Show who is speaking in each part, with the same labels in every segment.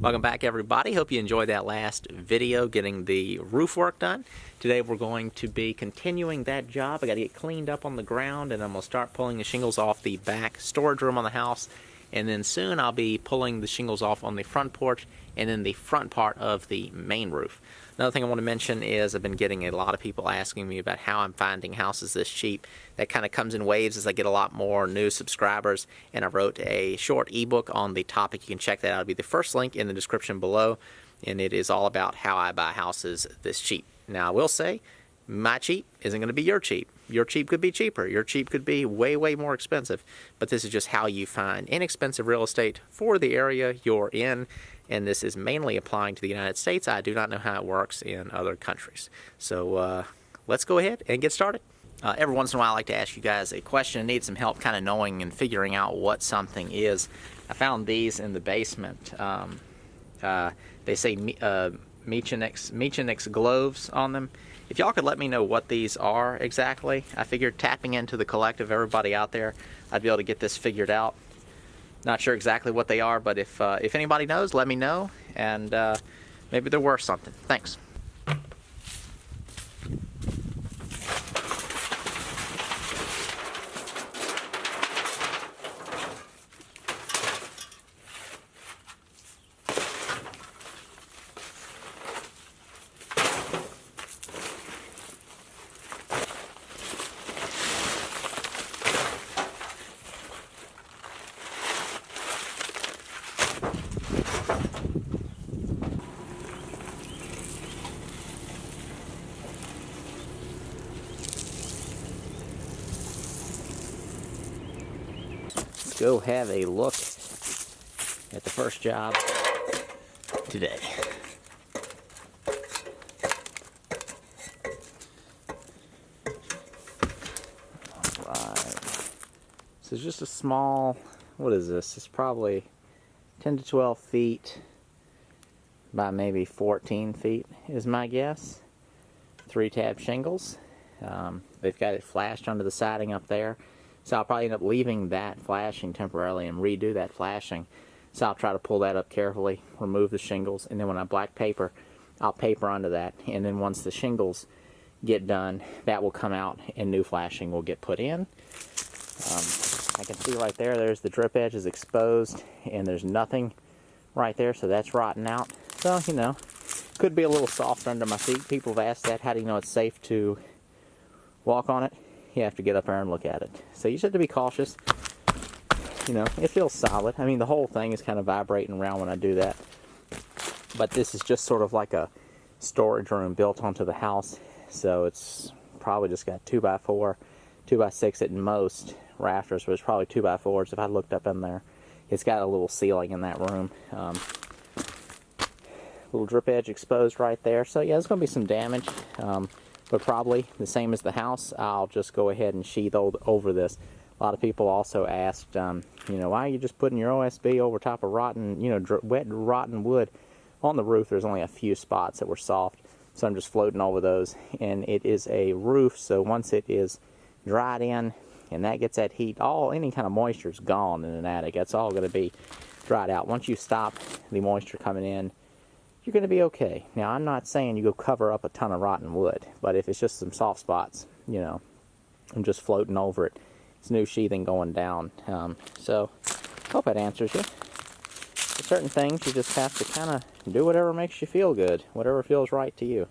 Speaker 1: Welcome back, everybody. Hope you enjoyed that last video getting the roof work done. Today we're going to be continuing that job. I got to get cleaned up on the ground, and I'm going to start pulling the shingles off the back storage room on the house, and then soon I'll be pulling the shingles off on the front porch and then the front part of the main roof. Another thing I want to mention is I've been getting a lot of people asking me about how I'm finding houses this cheap. That kind of comes in waves as I get a lot more new subscribers, and I wrote a short ebook on the topic. You can check that out. It'll be the first link in the description below, and it is all about how I buy houses this cheap. Now I will say, my cheap isn't going to be your cheap. Your cheap could be cheaper. Your cheap could be way, way more expensive. But this is just how you find inexpensive real estate for the area you're in. And this is mainly applying to the United States. I do not know how it works in other countries. So let's go ahead and get started. Every once in a while I like to ask you guys a question. I need some help kind of knowing and figuring out what something is. I found these in the basement. They say Mechanix gloves on them. If y'all could let me know what these are exactly, I figured tapping into the collective, everybody out there, I'd be able to get this figured out. Not sure exactly what they are, but if anybody knows, let me know, and maybe they're worth something. Thanks. Go have a look at the first job today. Alright. This is just a small, what is this? It's probably 10 to 12 feet by maybe 14 feet is my guess. 3-tab shingles. They've got it flashed under the siding up there. So I'll probably end up leaving that flashing temporarily and redo that flashing. So I'll try to pull that up carefully, remove the shingles, and then when I black paper, I'll paper onto that. And then once the shingles get done, that will come out and new flashing will get put in. I can see right there, there's the drip edge is exposed, and there's nothing right there, so that's rotten out. So, you know, could be a little soft under my feet. People have asked that, how do you know it's safe to walk on it? You have to get up there and look at it. So you just have to be cautious. You know, it feels solid. I mean, the whole thing is kind of vibrating around when I do that. But this is just sort of like a storage room built onto the house. So it's probably just got 2x4, 2x6 at most rafters, but it's probably 2x4s if I looked up in there. It's got a little ceiling in that room. Little drip edge exposed right there. So yeah, there's going to be some damage. But probably the same as the house, I'll just go ahead and sheathe over this. A lot of people also asked, you know, why are you just putting your OSB over top of rotten, you know, wet rotten wood? On the roof, there's only a few spots that were soft, so I'm just floating over those. And it is a roof, so once it is dried in, and that gets that heat, any kind of moisture is gone in an attic. That's all going to be dried out. Once you stop the moisture coming in, you're going to be okay. Now, I'm not saying you go cover up a ton of rotten wood, but if it's just some soft spots, you know, I'm just floating over it. It's new sheathing going down. So, hope that answers you. For certain things, you just have to kind of do whatever makes you feel good, whatever feels right to you.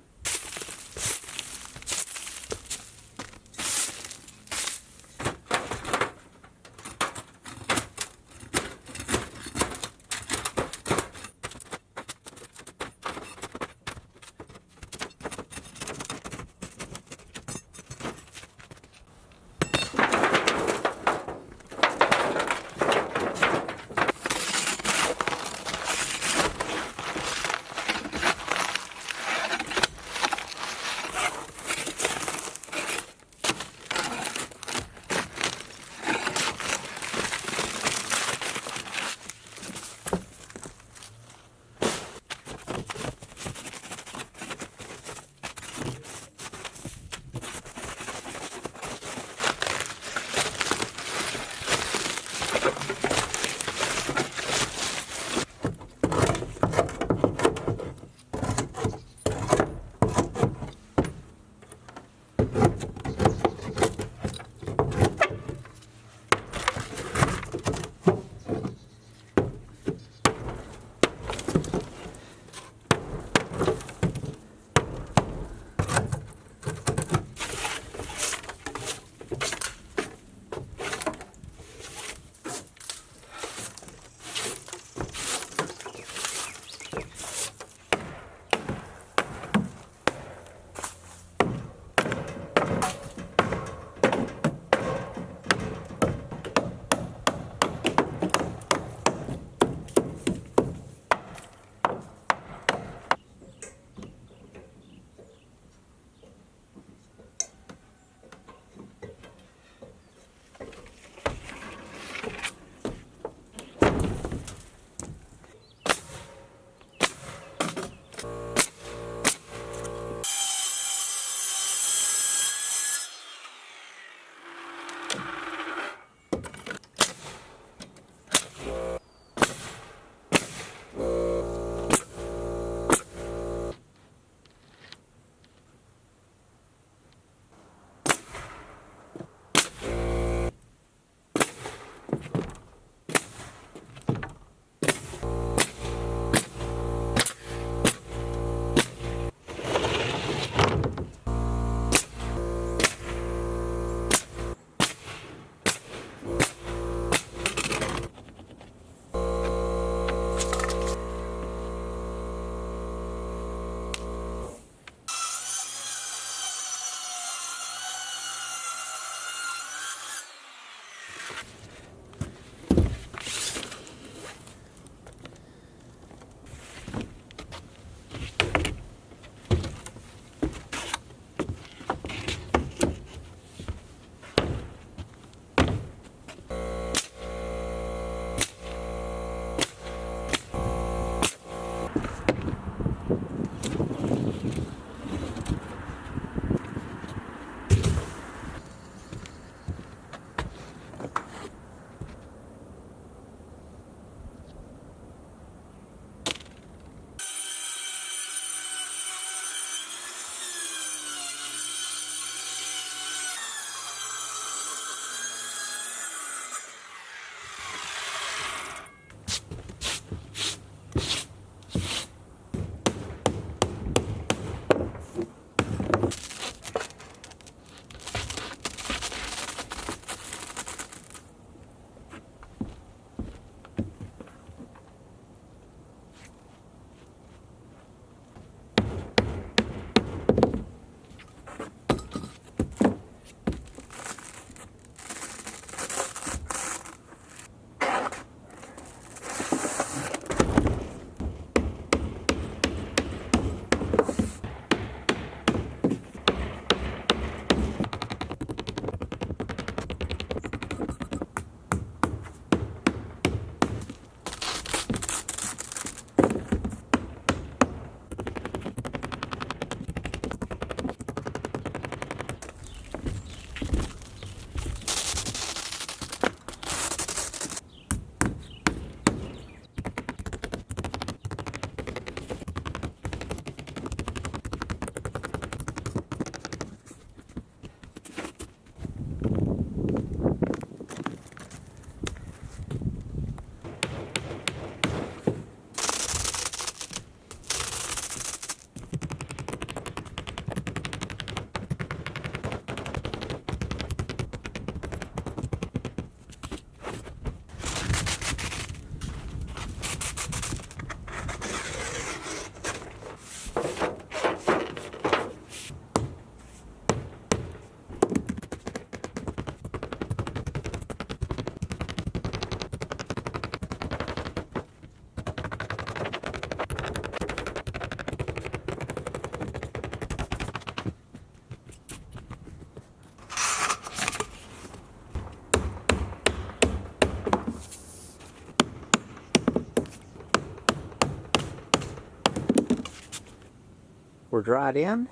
Speaker 1: We're dried in,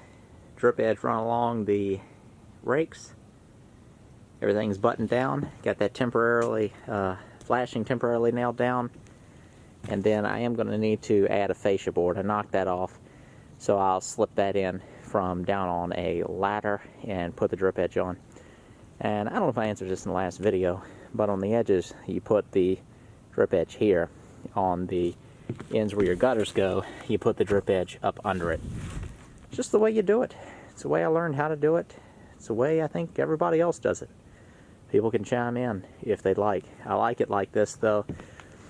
Speaker 1: drip edge run along the rakes, everything's buttoned down, got that temporarily flashing temporarily nailed down, and then I am going to need to add a fascia board. I knocked that off, so I'll slip that in from down on a ladder and put the drip edge on. And I don't know if I answered this in the last video, but on the edges you put the drip edge here. On the ends where your gutters go, you put the drip edge up under it. Just the way you do it. It's the way I learned how to do it. It's the way I think everybody else does it. People can chime in if they'd like. I like it like this though.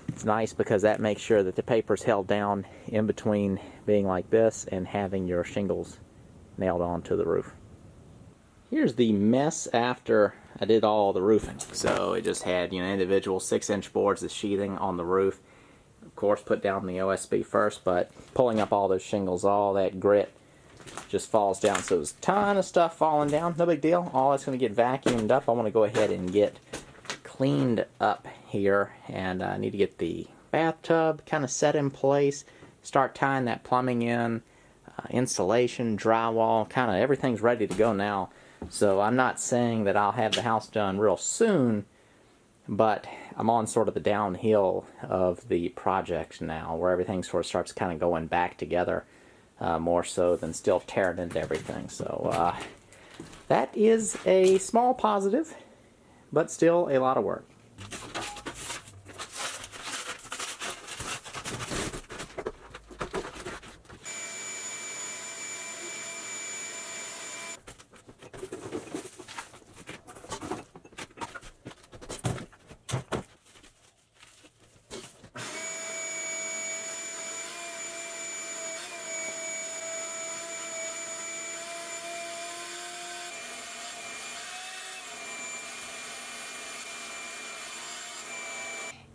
Speaker 1: It's nice because that makes sure that the paper's held down in between being like this and having your shingles nailed onto the roof. Here's the mess after I did all the roofing. So it just had, individual 6-inch boards, the sheathing on the roof. Of course, put down the OSB first, but pulling up all those shingles, all that grit just falls down. So there's a ton of stuff falling down. No big deal. All that's going to get vacuumed up. I want to go ahead and get cleaned up here, and I need to get the bathtub kind of set in place, start tying that plumbing in, insulation, drywall, kind of everything's ready to go now. So I'm not saying that I'll have the house done real soon, but I'm on sort of the downhill of the project now, where everything sort of starts kind of going back together, more so than still tearing into everything. So that is a small positive, but still a lot of work.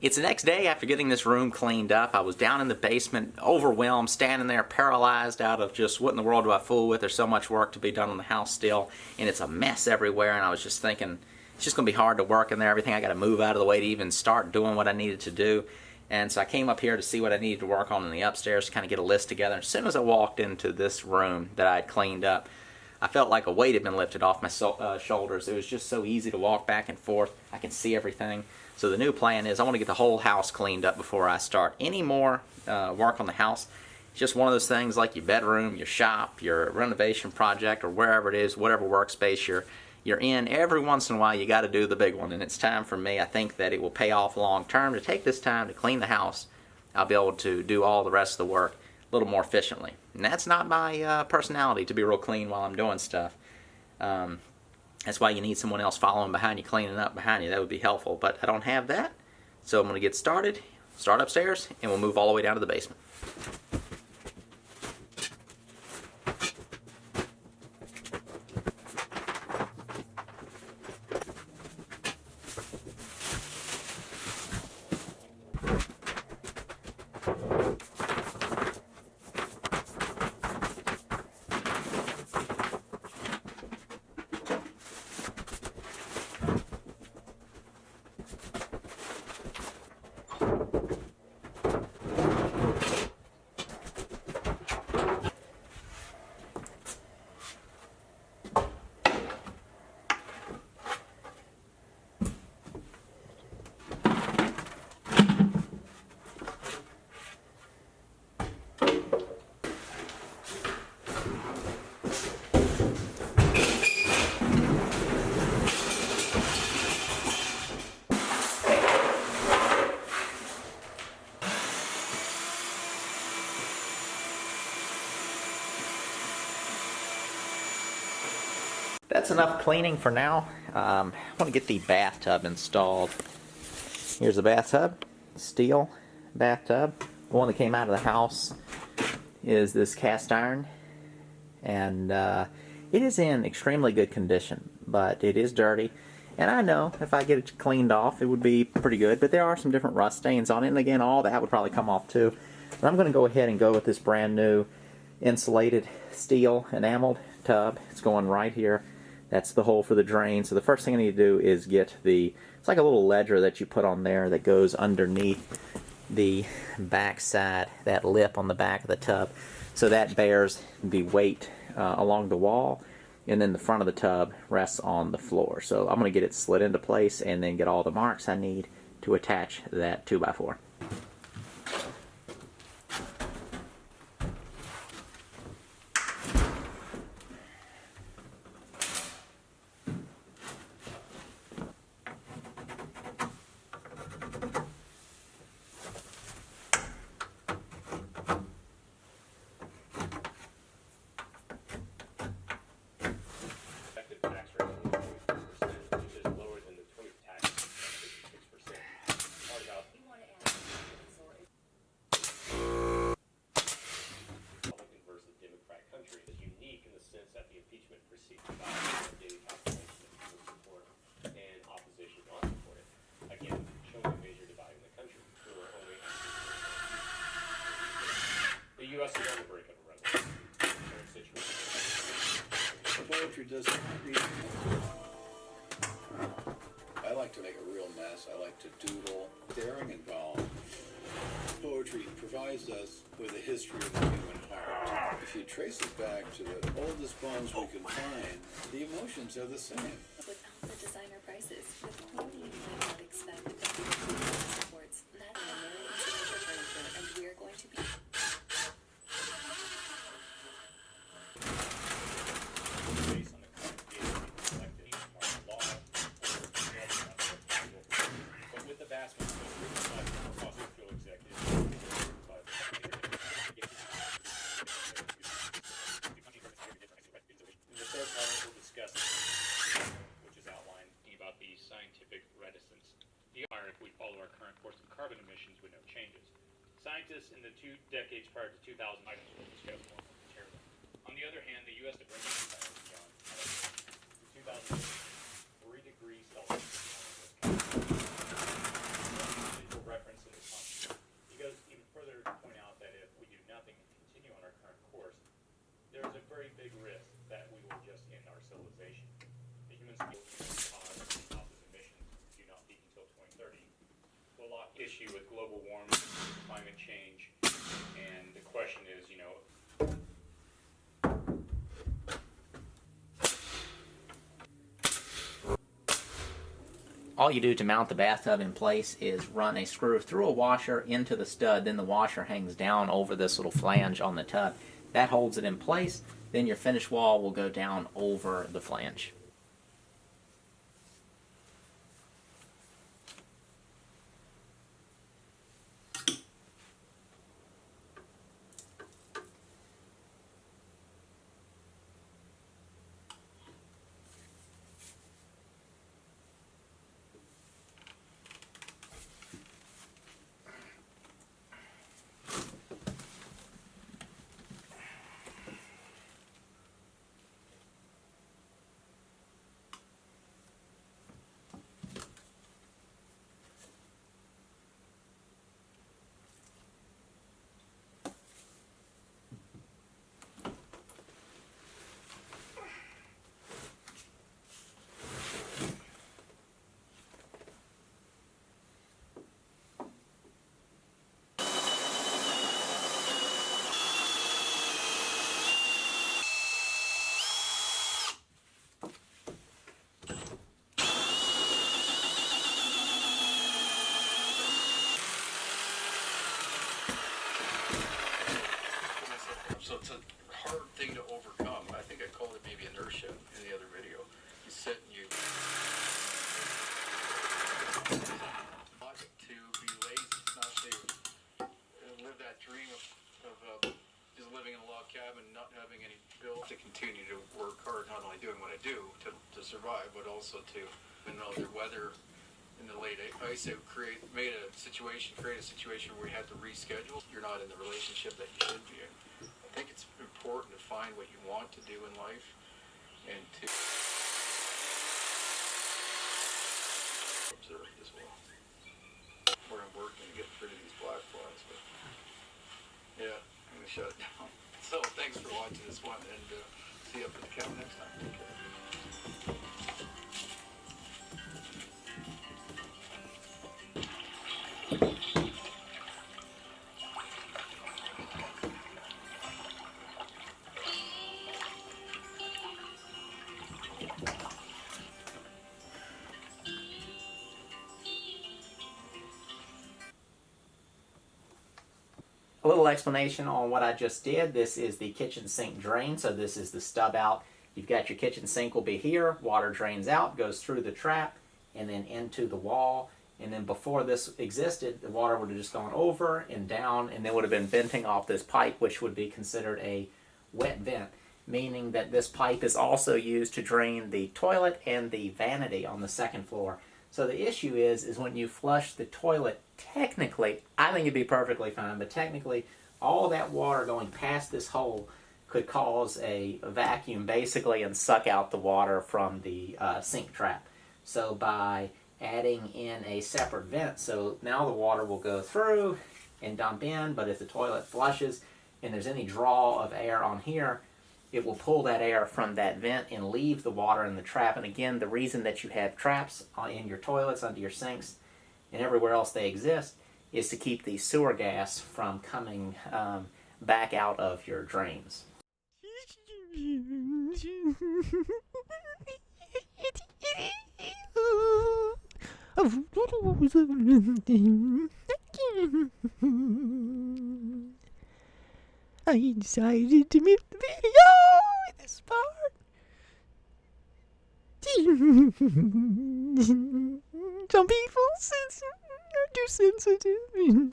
Speaker 1: It's the next day after getting this room cleaned up. I was down in the basement, overwhelmed, standing there paralyzed out of just what in the world do I fool with? There's so much work to be done on the house still, and it's a mess everywhere, and I was just thinking, it's just going to be hard to work in there. Everything I got to move out of the way to even start doing what I needed to do. And so I came up here to see what I needed to work on in the upstairs, to kind of get a list together. And as soon as I walked into this room that I had cleaned up, I felt like a weight had been lifted off my shoulders. It was just so easy to walk back and forth. I can see everything. So the new plan is I want to get the whole house cleaned up before I start any more work on the house. It's just one of those things like your bedroom, your shop, your renovation project, or wherever it is, whatever workspace you're in. Every once in a while you got to do the big one, and it's time for me. I think that it will pay off long term to take this time to clean the house. I'll be able to do all the rest of the work a little more efficiently. And that's not my personality, to be real clean while I'm doing stuff. That's why you need someone else following behind you, cleaning up behind you. That would be helpful, but I don't have that. So I'm going to get started, start upstairs, and we'll move all the way down to the basement. That's enough cleaning for now. I want to get the bathtub installed. Here's the bathtub, steel bathtub. The one that came out of the house is this cast iron, and it is in extremely good condition, but it is dirty. And I know if I get it cleaned off, it would be pretty good, but there are some different rust stains on it, and again, all that would probably come off too. But I'm going to go ahead and go with this brand new insulated steel enameled tub. It's going right here. That's the hole for the drain. So the first thing I need to do is get it's like a little ledger that you put on there that goes underneath the back side, that lip on the back of the tub. So that bears the weight along the wall, and then the front of the tub rests on the floor. So I'm going to get it slid into place and then get all the marks I need to attach that 2x4.
Speaker 2: U.S. is on the brink of a revolution. Poetry doesn't read. I like to make a real mess. I like to doodle. Daring and bold. Poetry provides us with a history of the human heart. If you trace it back to the oldest bones we can find, the emotions are the same.
Speaker 3: Without the designer prices, with quality you might not expect, supports that furniture, and we are going to be.
Speaker 2: If we follow our current course of carbon emissions with no changes. Scientists in the 2 decades prior to 2000 items will discuss more material. On the other hand, the U.S. to bring these items beyond 2003 degrees Celsius for reference in the concept. He goes even further to point out that if we do nothing and continue on our current course, there is a very big risk that we will just end our civilization. The human species will cause emissions do not peak until 2030. Will lock issue with global warming, climate change, and the question is, you know,
Speaker 1: all you do to mount the bathtub in place is run a screw through a washer into the stud, then the washer hangs down over this little flange on the tub. That holds it in place, then your finished wall will go down over the flange.
Speaker 4: So it's a hard thing to overcome. I think I called it maybe inertia in the other video. You sit and you not to be lazy, not to live that dream of just living in a log cabin, not having any bills, to continue to work hard, not only doing what I do to survive, but also to, even though the weather in the late ice age created a situation where we had to reschedule. You're not in the relationship that you should be in. I think it's important to find what you want to do in life and to observe as well. Where I'm working to get rid of these black flies, but yeah, I'm gonna shut it down. So thanks for watching this one, and see you up at the cabin next time. Take care.
Speaker 1: A little explanation on what I just did. This is the kitchen sink drain, so this is the stub out. You've got your kitchen sink will be here, water drains out, goes through the trap, and then into the wall. And then before this existed, the water would have just gone over and down, and then would have been venting off this pipe, which would be considered a wet vent, meaning that this pipe is also used to drain the toilet and the vanity on the second floor. So the issue is when you flush the toilet, technically, I think it'd be perfectly fine, but technically, all that water going past this hole could cause a vacuum, basically, and suck out the water from the sink trap. So by adding in a separate vent, so now the water will go through and dump in, but if the toilet flushes and there's any draw of air on here, it will pull that air from that vent and leave the water in the trap. And again, the reason that you have traps in your toilets, under your sinks, and everywhere else they exist, is to keep the sewer gas from coming back out of your drains.
Speaker 5: I decided to make the video in this part. Some people are too sensitive. And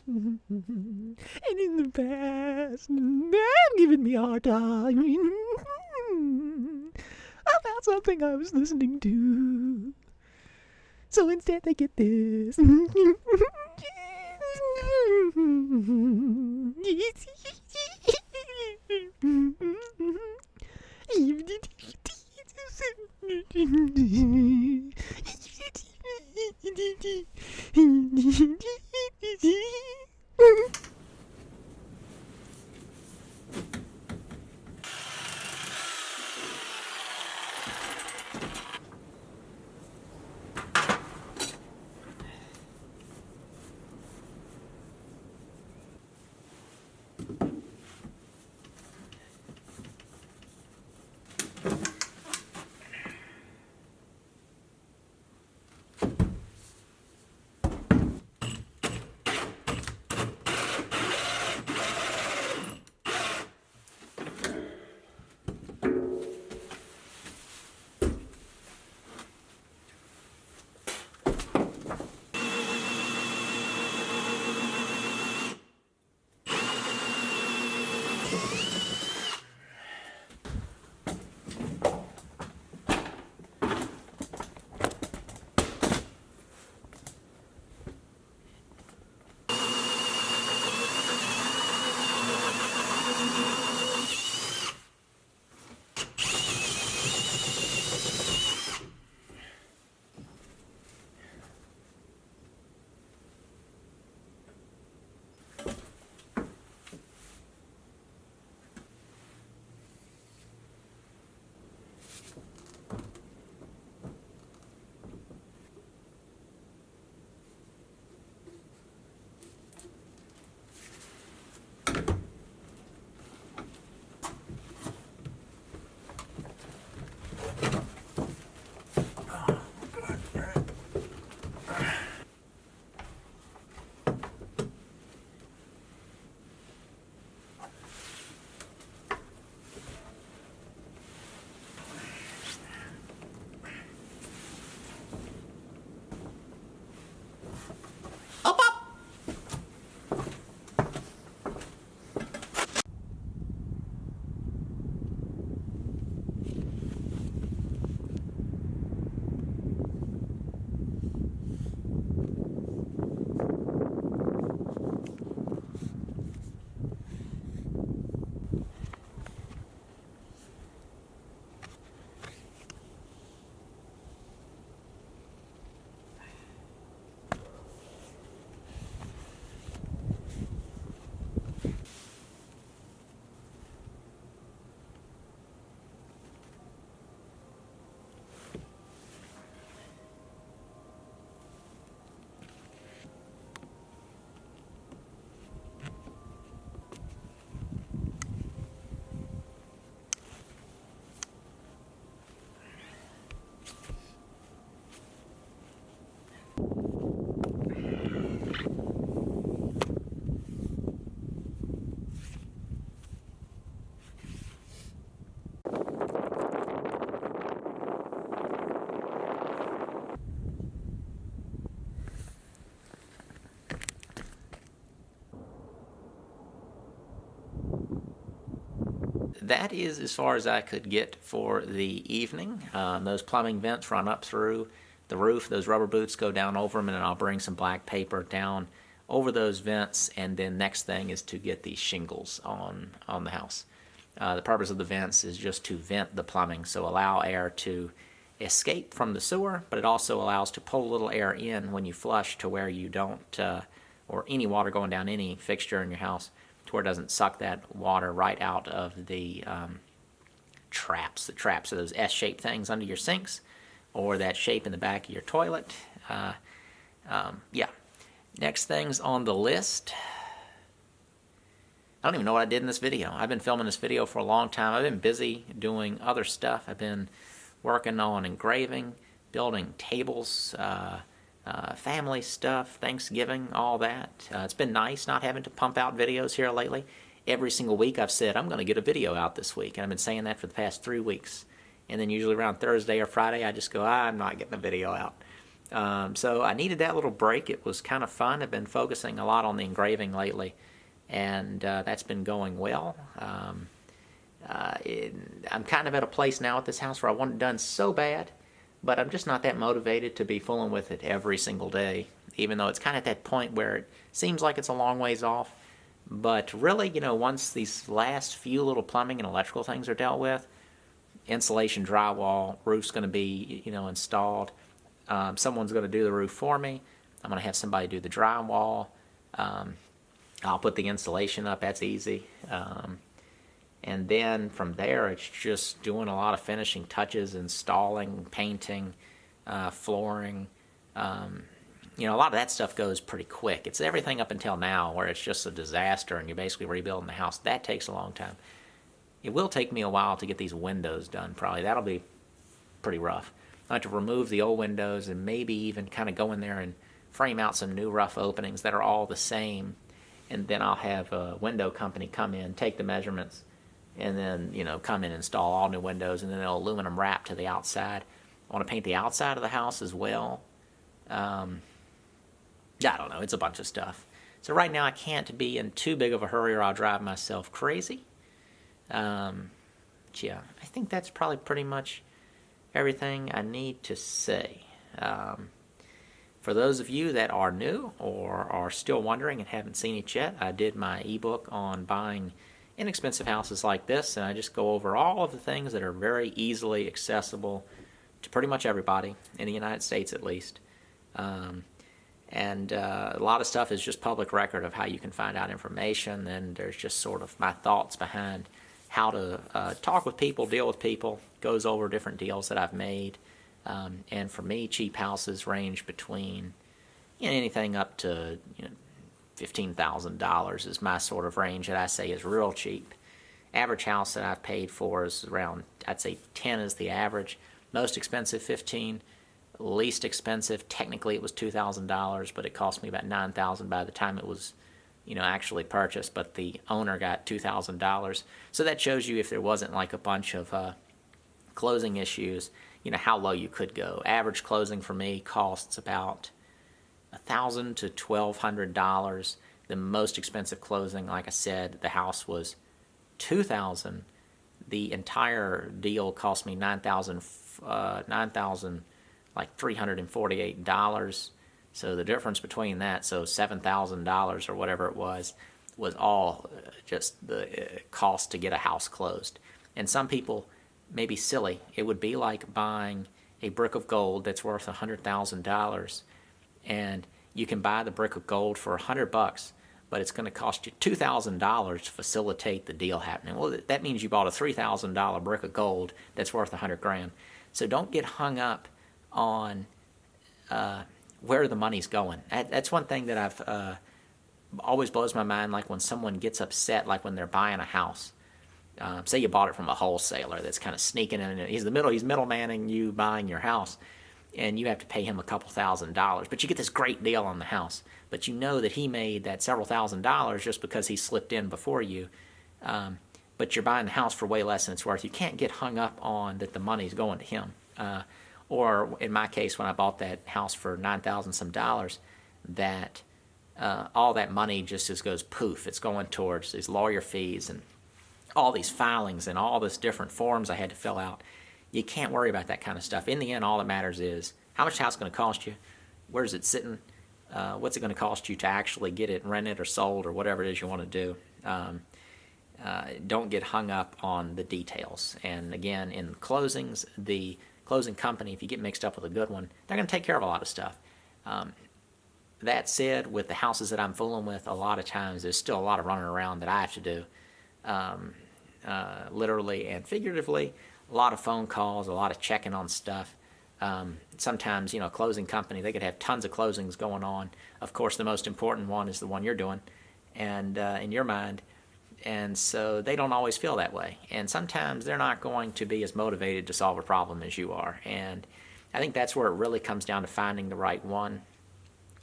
Speaker 5: in the past, they've given me a hard time about something I was listening to. So instead they get this.
Speaker 1: That is as far as I could get for the evening. Those plumbing vents run up through the roof. Those rubber boots go down over them, and then I'll bring some black paper down over those vents, and then next thing is to get the shingles on the house. The purpose of the vents is just to vent the plumbing, so allow air to escape from the sewer, but it also allows to pull a little air in when you flush to where you don't, or any water going down any fixture in your house, to where it doesn't suck that water right out of the traps. The traps are those S-shaped things under your sinks, or that shape in the back of your toilet. Yeah. Next things on the list. I don't even know what I did in this video. I've been filming this video for a long time. I've been busy doing other stuff. I've been working on engraving, building tables, family stuff, Thanksgiving, all that. It's been nice not having to pump out videos here lately. Every single week I've said, I'm going to get a video out this week. And I've been saying that for the past 3 weeks. And then usually around Thursday or Friday, I just go, I'm not getting a video out. So I needed that little break. It was kind of fun. I've been focusing a lot on the engraving lately, and that's been going well. I'm kind of at a place now at this house where I want it done so bad, but I'm just not that motivated to be fooling with it every single day, even though it's kind of at that point where it seems like it's a long ways off. But really, you know, once these last few little plumbing and electrical things are dealt with, insulation, drywall, roof's going to be, you know, installed. Someone's going to do the roof for me. I'm going to have somebody do the drywall. I'll put the insulation up. That's easy. And then from there, it's just doing a lot of finishing touches, installing, painting, flooring. You know, a lot of that stuff goes pretty quick. It's everything up until now where it's just a disaster and you're basically rebuilding the house. That takes a long time. It will take me a while to get these windows done, probably. That'll be pretty rough. I have to remove the old windows and maybe even kind of go in there and frame out some new rough openings that are all the same. And then I'll have a window company come in, take the measurements, and then, you know, come in and install all new windows, and then they'll aluminum wrap to the outside. I want to paint the outside of the house as well. I don't know. It's a bunch of stuff. So right now I can't be in too big of a hurry or I'll drive myself crazy. Yeah, I think that's probably pretty much everything I need to say. For those of you that are new or are still wondering and haven't seen it yet, I did my ebook on buying inexpensive houses like this, and I just go over all of the things that are very easily accessible to pretty much everybody, in the United States at least. And a lot of stuff is just public record of how you can find out information. Then there's just sort of my thoughts behind how to talk with people, deal with people, goes over different deals that I've made. And for me, cheap houses range between anything up to $15,000 is my sort of range that I say is real cheap. Average house that I've paid for is around, I'd say 10 is the average. Most expensive, 15. Least expensive, technically it was $2,000, but it cost me about $9,000 by the time it was, actually purchased. But the owner got $2,000. So that shows you if there wasn't like a bunch of closing issues, how low you could go. Average closing for me costs about $1,000 to $1,200. The most expensive closing, like I said, the house was $2,000. The entire deal cost me $9,348. So the difference between that, so $7,000 or whatever it was all just the cost to get a house closed. And some people may be silly. It would be like buying a brick of gold that's worth $100,000, and you can buy the brick of gold for $100, but it's going to cost you $2,000 to facilitate the deal happening. Well, that means you bought a $3,000 brick of gold that's worth $100,000. So don't get hung up on where the money's going. That's one thing that I've always blows my mind, like when someone gets upset, like when they're buying a house. Say you bought it from a wholesaler that's kind of sneaking in. He's middlemaning you buying your house, and you have to pay him a couple $1,000s. But you get this great deal on the house. But you know that he made that several $1,000s just because he slipped in before you. But you're buying the house for way less than it's worth. You can't get hung up on that the money's going to him. Or in my case, when I bought that house for $9,000 some dollars, that all that money just goes poof. It's going towards these lawyer fees and all these filings and all this different forms I had to fill out. You can't worry about that kind of stuff. In the end, all that matters is how much the house is going to cost you, where's it sitting, what's it going to cost you to actually get it rented or sold or whatever it is you want to do. Don't get hung up on the details. And again, in closings, the closing company, if you get mixed up with a good one, they're going to take care of a lot of stuff. That said, with the houses that I'm fooling with, a lot of times there's still a lot of running around that I have to do, literally and figuratively. A lot of phone calls, a lot of checking on stuff. Sometimes, a closing company, they could have tons of closings going on. Of course, the most important one is the one you're doing, and in your mind. And so they don't always feel that way. And sometimes they're not going to be as motivated to solve a problem as you are. And I think that's where it really comes down to finding the right one.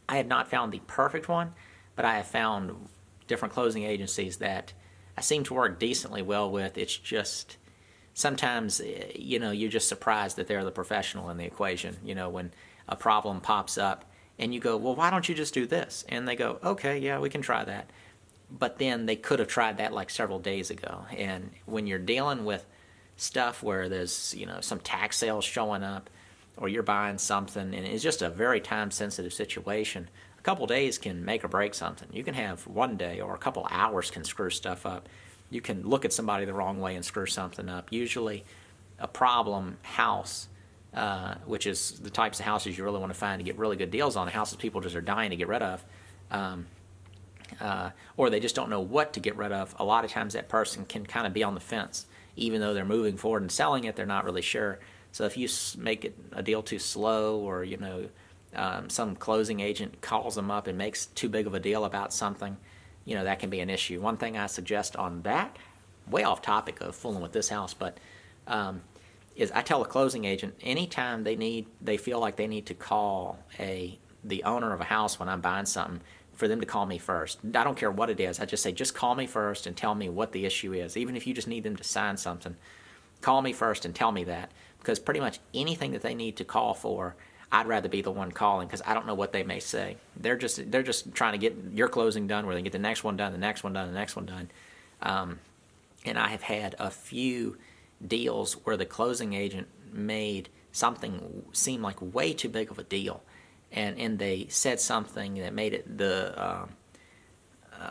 Speaker 1: I have not found the perfect one, but I have found different closing agencies that I seem to work decently well with. It's just sometimes, you're just surprised that they're the professional in the equation. When a problem pops up and you go, well, why don't you just do this? And they go, okay, yeah, we can try that. But then they could have tried that like several days ago. And when you're dealing with stuff where there's, some tax sales showing up or you're buying something and it's just a very time-sensitive situation, a couple days can make or break something. You can have one day or a couple hours can screw stuff up. You can look at somebody the wrong way and screw something up. Usually a problem house, which is the types of houses you really want to find to get really good deals on, the houses people just are dying to get rid of, or they just don't know what to get rid of. A lot of times that person can kind of be on the fence. Even though they're moving forward and selling it, they're not really sure. So if you make it a deal too slow, or some closing agent calls them up and makes too big of a deal about something, that can be an issue. One thing I suggest on that, way off topic of fooling with this house, but is I tell a closing agent anytime they feel like they need to call the owner of a house when I'm buying something, for them to call me first. I don't care what it is. I just say, just call me first and tell me what the issue is. Even if you just need them to sign something, call me first and tell me that. Because pretty much anything that they need to call for, I'd rather be the one calling, because I don't know what they may say. They're just trying to get your closing done, where they get the next one done, the next one done, the next one done. And I have had a few deals where the closing agent made something seem like way too big of a deal. And they said something that made it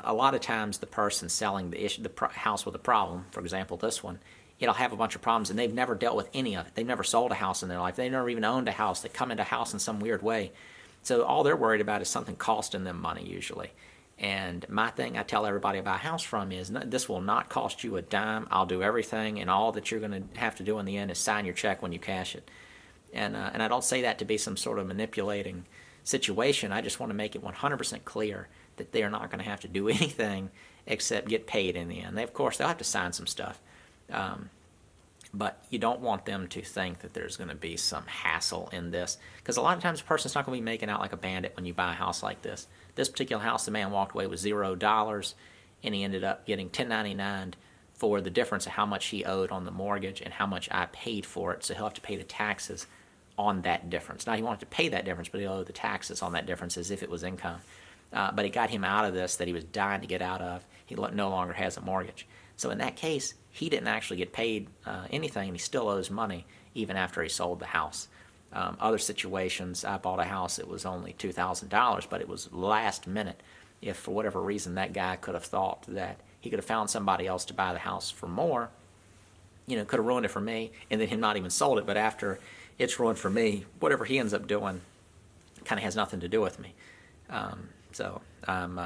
Speaker 1: a lot of times the person selling the house with a problem, for example, this one, it'll have a bunch of problems, and they've never dealt with any of it. They've never sold a house in their life. They've never even owned a house. They come into a house in some weird way. So all they're worried about is something costing them money usually. And my thing I tell everybody I buy a house from is, this will not cost you a dime. I'll do everything, and all that you're going to have to do in the end is sign your check when you cash it. And I don't say that to be some sort of manipulating situation. I just want to make it 100% clear that they're not going to have to do anything except get paid in the end. Of course, they'll have to sign some stuff. But you don't want them to think that there's going to be some hassle in this, because a lot of times a person's not going to be making out like a bandit when you buy a house like this. This particular house, the man walked away with $0, and he ended up getting $10.99 for the difference of how much he owed on the mortgage and how much I paid for it. So he'll have to pay the taxes on that difference. Now, he wanted to pay that difference, but he'll owe the taxes on that difference as if it was income. But it got him out of this that he was dying to get out of. He no longer has a mortgage. So in that case, he didn't actually get paid anything, and he still owes money even after he sold the house. Other situations, I bought a house, it was only $2,000, but it was last minute. If for whatever reason that guy could have thought that he could have found somebody else to buy the house for more, could have ruined it for me, and then him not even sold it. But after it's ruined for me, whatever he ends up doing kind of has nothing to do with me. So I'm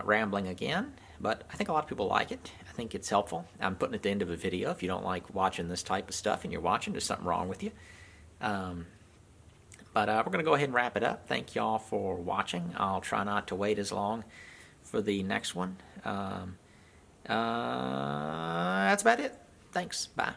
Speaker 1: rambling again, but I think a lot of people like it. I think it's helpful. I'm putting it at the end of a video. If you don't like watching this type of stuff and you're watching, there's something wrong with you. But we're going to go ahead and wrap it up. Thank y'all for watching. I'll try not to wait as long for the next one. That's about it. Thanks. Bye.